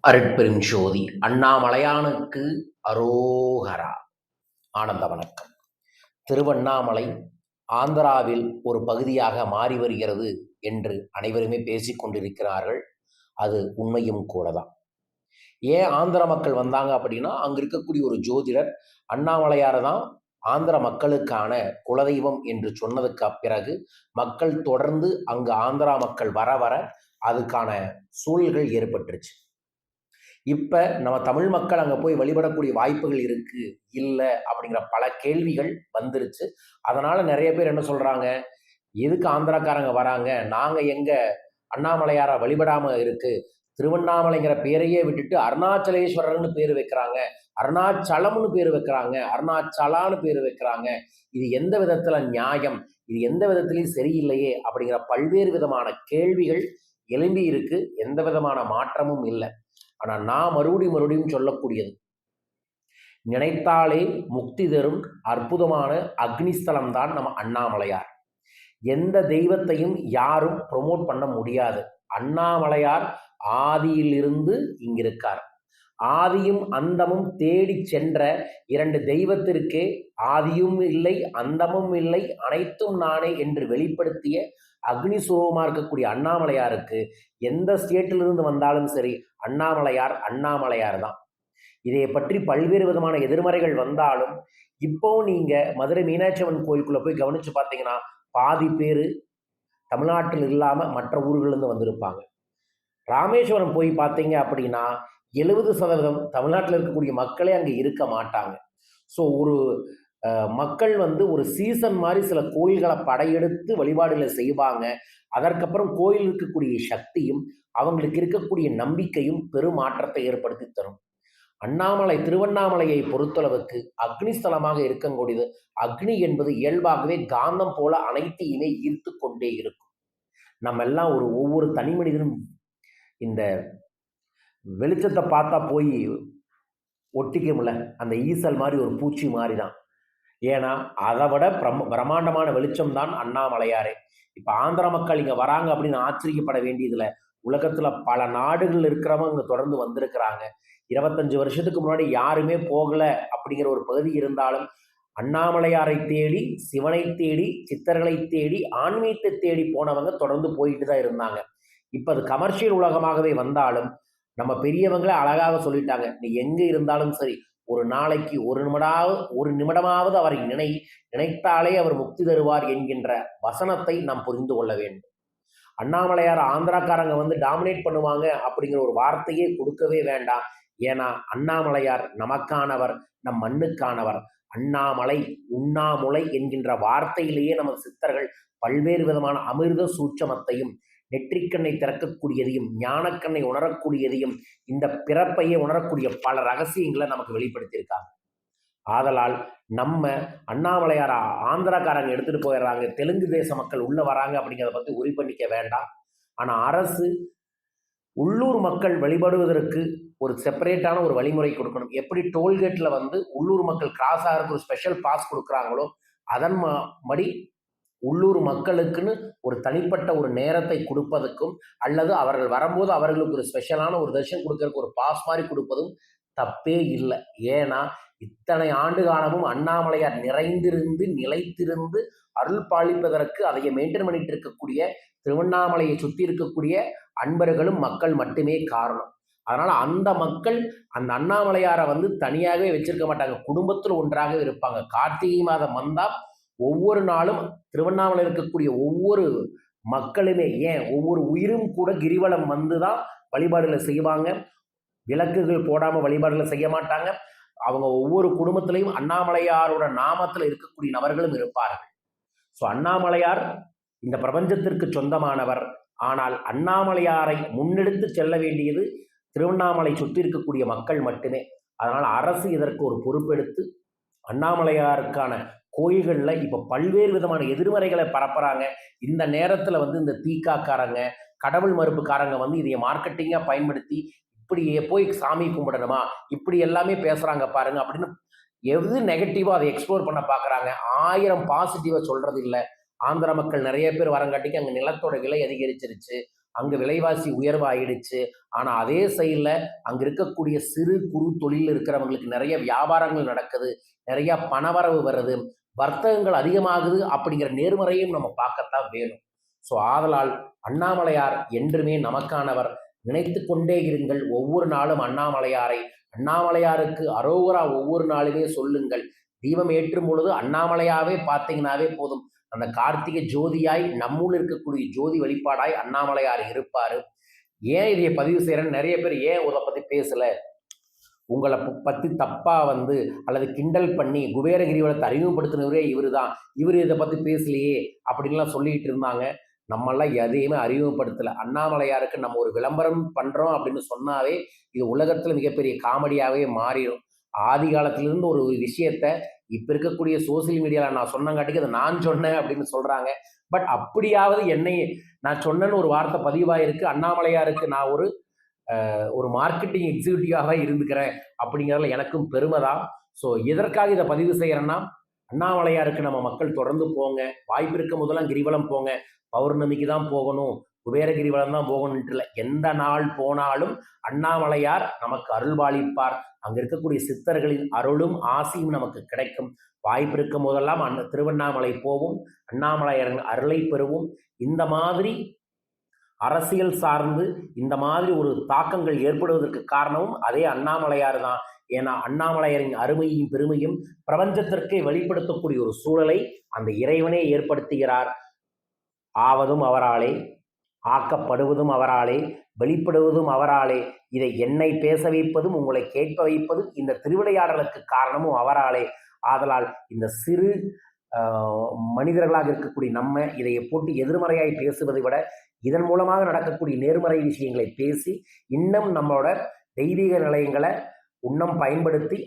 அருட்பெரும் ஜோதி அண்ணாமலையானுக்கு அரோகரா. ஆனந்த வணக்கம். திருவண்ணாமலை ஆந்திராவில் ஒரு பகுதியாக மாறி வருகிறது என்று அனைவருமே பேசிக்கொண்டிருக்கிறார்கள். அது உண்மையும் கூட தான். ஏன் ஆந்திர மக்கள் வந்தாங்க அப்படின்னா, அங்கே இருக்கக்கூடிய ஒரு ஜோதிடர் அண்ணாமலையாரை தான் ஆந்திர மக்களுக்கான குலதெய்வம் என்று சொன்னதுக்கு பிறகு மக்கள் தொடர்ந்து அங்கு ஆந்திரா மக்கள் வர வர அதுக்கான சூழல்கள் ஏற்பட்டுருச்சு. இப்போ நம்ம தமிழ் மக்கள் அங்கே போய் வழிபடக்கூடிய வாய்ப்புகள் இருக்குது இல்லை அப்படிங்கிற பல கேள்விகள் வந்துருச்சு. அதனால் நிறைய பேர் என்ன சொல்கிறாங்க, எதுக்கு ஆந்திராக்காரங்க வராங்க, நாங்கள் எங்கள் அண்ணாமலையாரை வழிபடாமல் இருக்குது, திருவண்ணாமலைங்கிற பேரையே விட்டுட்டு அருணாச்சலேஸ்வரர்னு பேர் வைக்கிறாங்க, அருணாச்சலம்னு பேர் வைக்கிறாங்க, அருணாச்சலான்னு பேர் வைக்கிறாங்க, இது எந்த விதத்தில் நியாயம், இது எந்த விதத்திலையும் சரியில்லையே அப்படிங்கிற பல்வேறு விதமான கேள்விகள் எழும்பி இருக்கு. எந்த விதமான மாற்றமும் இல்லை. ஆனால் நான் மறுபடியும் சொல்லக்கூடியது, நினைத்தாலே முக்தி தரும் அற்புதமான அக்னிஸ்தலம் தான் நம்ம அண்ணாமலையார். எந்த தெய்வத்தையும் யாரும் ப்ரொமோட் பண்ண முடியாது. அண்ணாமலையார் ஆதியிலிருந்து இங்கிருக்கார். ஆதியும் அந்தமும் தேடி சென்ற இரண்டு தெய்வத்திற்கே ஆதியும் இல்லை அந்தமும் இல்லை அனைத்தும் நானே என்று வெளிப்படுத்திய அக்னி சுரூபமாக இருக்கக்கூடிய அண்ணாமலையாருக்கு எந்த ஸ்டேட்டிலிருந்து வந்தாலும் சரி அண்ணாமலையார் தான். இதை பற்றி பல்வேறு விதமான எதிர்மறைகள் வந்தாலும் இப்போ நீங்கள் மதுரை மீனாட்சி அம்மன் கோயிலுக்குள்ளே போய் கவனித்து பார்த்தீங்கன்னா பாதி பேர் தமிழ்நாட்டில் இல்லாமல் மற்ற ஊர்களிலிருந்து வந்திருப்பாங்க. ராமேஸ்வரம் போய் பார்த்தீங்க அப்படின்னா 70% தமிழ்நாட்டில் இருக்கக்கூடிய மக்களே அங்கே இருக்க மாட்டாங்க. ஸோ ஒரு மக்கள் ஒரு சீசன் மாதிரி சில கோயில்களை படையெடுத்து வழிபாடுகளை செய்வாங்க. அதற்கப்புறம் கோயில் இருக்கக்கூடிய சக்தியும் அவங்களுக்கு இருக்கக்கூடிய நம்பிக்கையும் பெரும் மாற்றத்தை ஏற்படுத்தி தரும். திருவண்ணாமலையை பொறுத்தளவுக்கு அக்னிஸ்தலமாக இருக்கக்கூடியது. அக்னி என்பது இயல்பாகவே காந்தம் போல அனைத்தையுமே ஈர்த்து கொண்டே இருக்கும். நம்ம எல்லாம் ஒவ்வொரு தனி மனிதனும் இந்த வெளிச்சத்தை பார்த்தா போய் ஒட்டிக்க முடியல, அந்த ஈசல் மாதிரி ஒரு பூச்சி மாதிரி தான். ஏன்னா அதை விட பிரம்மாண்டமான வெளிச்சம் தான் அண்ணாமலையாரே. இப்போ ஆந்திர மக்கள் இங்கே வராங்க அப்படின்னு ஆச்சரியப்பட வேண்டியதில்லை. உலகத்தில் பல நாடுகள் இருக்கிறவங்க இங்கே தொடர்ந்து வந்திருக்கிறாங்க. 25 வருஷத்துக்கு முன்னாடி யாருமே போகலை அப்படிங்கிற ஒரு பகுதி இருந்தாலும் அண்ணாமலையாரை தேடி, சிவனை தேடி, சித்தர்களை தேடி, ஆன்மீகத்தை தேடி போனவங்க தொடர்ந்து போயிட்டு தான் இருந்தாங்க. இப்போ அது கமர்ஷியல் உலகமாகவே வந்தாலும் நம்ம பெரியவங்களே அழகாக சொல்லிட்டாங்க, நீ எங்கே இருந்தாலும் சரி ஒரு நாளைக்கு ஒரு நிமிடமாவது அவரை நினைத்தாலே அவர் முக்தி தருவார் என்கின்ற வசனத்தை நாம் புரிந்து கொள்ள வேண்டும். அண்ணாமலையார் ஆந்திராக்காரங்க டாமினேட் பண்ணுவாங்க அப்படிங்கிற ஒரு வார்த்தையே கொடுக்கவே வேண்டாம். ஏன்னா அண்ணாமலையார் நமக்கானவர், நம் மண்ணுக்கானவர். அண்ணாமலை உண்ணாமுலை என்கின்ற வார்த்தையிலேயே நமது சித்தர்கள் பல்வேறு விதமான அமிர்த சூட்சமத்தையும் நெற்றிக்கண்ணை திறக்கக்கூடியதையும் ஞானக்கண்ணை உணரக்கூடியதையும் இந்த பிறப்பையே உணரக்கூடிய பல ரகசியங்களை நமக்கு வெளிப்படுத்தியிருக்காங்க. ஆதலால் நம்ம அண்ணாமலையார் ஆந்திராக்காரங்க எடுத்துட்டு போயிடுறாங்க, தெலுங்கு தேச மக்கள் உள்ள வராங்க அப்படிங்கிறத பற்றி உரி பண்ணிக்க வேண்டாம். ஆனால் அரசு உள்ளூர் மக்கள் வழிபடுவதற்கு ஒரு செப்பரேட்டான ஒரு வழிமுறை கொடுக்கணும். எப்படி டோல்கேட்டில் உள்ளூர் மக்கள் கிராஸ் ஆகிறதுக்கு ஒரு ஸ்பெஷல் பாஸ் கொடுக்குறாங்களோ அதன் படி உள்ளூர் மக்களுக்குன்னு ஒரு தனிப்பட்ட ஒரு நேரத்தை கொடுப்பதற்கும் அல்லது அவர்கள் வரும்போது அவர்களுக்கு ஒரு ஸ்பெஷலான ஒரு தரிசனம் கொடுக்கறதுக்கு ஒரு பாஸ் மாதிரி கொடுப்பதும் தப்பே இல்லை. ஏன்னா இத்தனை ஆண்டு காலமும் அண்ணாமலையார் நிறைந்திருந்து நிலைத்திருந்து அருள் பாலிப்பதற்கு அதை மெயின்டைன் பண்ணிட்டு இருக்கக்கூடிய திருவண்ணாமலையை சுற்றி இருக்கக்கூடிய அன்பர்களும் மக்கள் மட்டுமே காரணம். அதனால அந்த மக்கள் அந்த அண்ணாமலையாரை தனியாகவே வச்சிருக்க மாட்டாங்க, குடும்பத்தில் ஒன்றாக இருப்பாங்க. கார்த்திகை மாதம் வந்தால் ஒவ்வொரு நாளும் திருவண்ணாமலை இருக்கக்கூடிய ஒவ்வொரு மக்களுமே, ஏன் ஒவ்வொரு உயிரும் கூட கிரிவலம் தான் வழிபாடுகளை செய்வாங்க. விளக்குகள் போடாமல் வழிபாடுகளை செய்ய மாட்டாங்க. அவங்க ஒவ்வொரு குடும்பத்திலையும் அண்ணாமலையாரோட நாமத்தில் இருக்கக்கூடிய நபர்களும் இருப்பார்கள். ஸோ அண்ணாமலையார் இந்த பிரபஞ்சத்திற்கு சொந்தமானவர். ஆனால் அண்ணாமலையாரை முன்னெடுத்து செல்ல வேண்டியது திருவண்ணாமலை சுற்றி இருக்கக்கூடிய மக்கள் மட்டுமே. அதனால் அரசு இதற்கு ஒரு பொறுப்பெடுத்து அண்ணாமலையாருக்கான கோயில்களில் இப்போ பல்வேறு விதமான எதிர்மறைகளை பரப்புறாங்க. இந்த நேரத்தில் இந்த தீக்காக்காரங்க, கடவுள் மறுப்புக்காரங்க இதை மார்க்கெட்டிங்காக பயன்படுத்தி இப்படியே போய் சாமி கும்பிடணுமா, இப்படி எல்லாமே பேசுகிறாங்க பாருங்க அப்படின்னு எது நெகட்டிவாக அதை எக்ஸ்ப்ளோர் பண்ண பார்க்குறாங்க. 1000 பாசிட்டிவாக சொல்கிறது இல்லை. ஆந்திர மக்கள் நிறைய பேர் வரங்காட்டிக்கு அங்கே நிலத்தோட விலை அதிகரிச்சிருச்சு, அங்கே விலைவாசி உயர்வாயிடுச்சு. ஆனால் அதே சைடில் அங்கே இருக்கக்கூடிய சிறு குறு தொழில் இருக்கிறவங்களுக்கு நிறைய வியாபாரங்கள் நடக்குது, நிறைய பணவரவு வருது, வர்த்தகங்கள் அதிகமாகுது. அப்படிங்கிற நேர்மறையும் நம்ம பார்க்கத்தான் வேணும். ஸோ ஆதலால் அண்ணாமலையார் என்றுமே நமக்கானவர். நினைத்து கொண்டே இருங்கள் ஒவ்வொரு நாளும் அண்ணாமலையாரை. அண்ணாமலையாருக்கு அரோகரா ஒவ்வொரு நாளுமே சொல்லுங்கள். தீபம் ஏற்றும் பொழுது அண்ணாமலையாவே பார்த்தீங்கன்னாவே போதும். அந்த கார்த்திகை ஜோதியாய் நம்மூல் இருக்கக்கூடிய ஜோதி வழிபாடாய் அண்ணாமலையார் இருப்பாரு. ஏன் இதை பதிவு செய்யறேன்னு நிறைய பேர் ஏன் இதை பத்தி பேசல, உங்களை பத்தி தப்பா அல்லது கிண்டல் பண்ணி குபேர கிரிவலத்தை அறிமுகப்படுத்தினவரே இவரு தான், இவர் இதை பத்தி பேசலையே அப்படின்லாம் சொல்லிட்டு இருந்தாங்க. நம்மெல்லாம் எதையுமே அறிமுகப்படுத்தலை. அண்ணாமலையாருக்கு நம்ம ஒரு விளம்பரம் பண்ணுறோம் அப்படின்னு சொன்னாவே இது உலகத்தில் மிகப்பெரிய காமெடியாகவே மாறிடும். ஆதி காலத்திலிருந்து ஒரு விஷயத்த இப்போ இருக்கக்கூடிய சோசியல் மீடியாவில் நான் சொன்னங்காட்டிக்கு அதை நான் சொன்னேன் அப்படின்னு சொல்கிறாங்க. பட் அப்படியாவது என்னை நான் சொன்னேன்னு ஒரு வார்த்தை பதிவாயிருக்கு. அண்ணாமலையாருக்கு நான் ஒரு மார்க்கெட்டிங் எக்ஸிக்யூட்டிவாக இருந்துக்கிறேன் அப்படிங்கிறதுல எனக்கும் பெருமை தான். ஸோ எதற்காக இதை பதிவு செய்கிறேன்னா, அண்ணாமலையாருக்கு நம்ம மக்கள் தொடர்ந்து போங்க. வாய்ப்பு இருக்க முதலாம் கிரிவலம் போங்க. பௌர்ணமிக்கு தான் போகணும், குபேரகிரி வளம் தான் போகணுன்ட்டு இல்லை. எந்த நாள் போனாலும் அண்ணாமலையார் நமக்கு அருள்பாலிப்பார். அங்கே இருக்கக்கூடிய சித்தர்களின் அருளும் ஆசியும் நமக்கு கிடைக்கும். வாய்ப்பு இருக்கும் போதெல்லாம் திருவண்ணாமலை போவோம், அண்ணாமலையாரின் அருளை பெறுவோம். இந்த மாதிரி அரசியல் சார்ந்து இந்த மாதிரி ஒரு தாக்கங்கள் ஏற்படுவதற்கு காரணமும் அதே அண்ணாமலையார் தான். ஏன்னா அண்ணாமலையாரின் அருமையும் பெருமையும் பிரபஞ்சத்திற்கே வெளிப்படுத்தக்கூடிய ஒரு சூழலை அந்த இறைவனே ஏற்படுத்துகிறார். ஆவதும் அவராலே, ஆக்கப்படுவதும் அவராலே, வெளிப்படுவதும் அவராலே. இதை என்னை பேச வைப்பதும் உங்களை கேட்க வைப்பதும் இந்த திருவிளையாடலுக்கு காரணமும் அவராலே. ஆதலால் இந்த சிறு மனிதர்களாக இருக்கக்கூடிய நம்ம இதை போட்டு எதிர்மறையாய் பேசுவதை விட இதன் மூலமாக நடக்கக்கூடிய நேர்மறை விஷயங்களை பேசி இன்னும் நம்மளோட தெய்வீக நிலையங்களை இன்னும் பயன்படுத்தி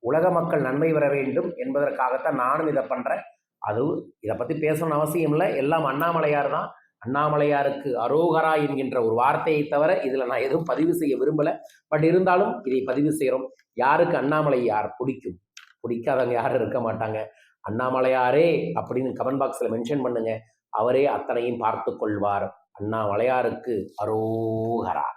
உலக மக்கள் நன்மை பெற வேண்டும் என்பதற்காகத்தான் நானும் இதை பண்ணுறேன். அதுவும் இதை பற்றி பேசணும்னு அவசியம் இல்லை. எல்லாம் அண்ணாமலையார் தான். அண்ணாமலையாருக்கு அரோகரா என்கின்ற ஒரு வார்த்தையை தவிர இதில் நான் எதுவும் பதிவு செய்ய விரும்பலை. பட் இருந்தாலும் இதை பதிவு செய்கிறோம். யாருக்கு அண்ணாமலையார் பிடிக்கும்? பிடிக்காதவங்க யாரும் இருக்க மாட்டாங்க. அண்ணாமலையாரே அப்படின்னு கமெண்ட் பாக்ஸில் மென்ஷன் பண்ணுங்க. அவரே அத்தனையும் பார்த்து கொள்வார். அண்ணாமலையாருக்கு அரோகரா.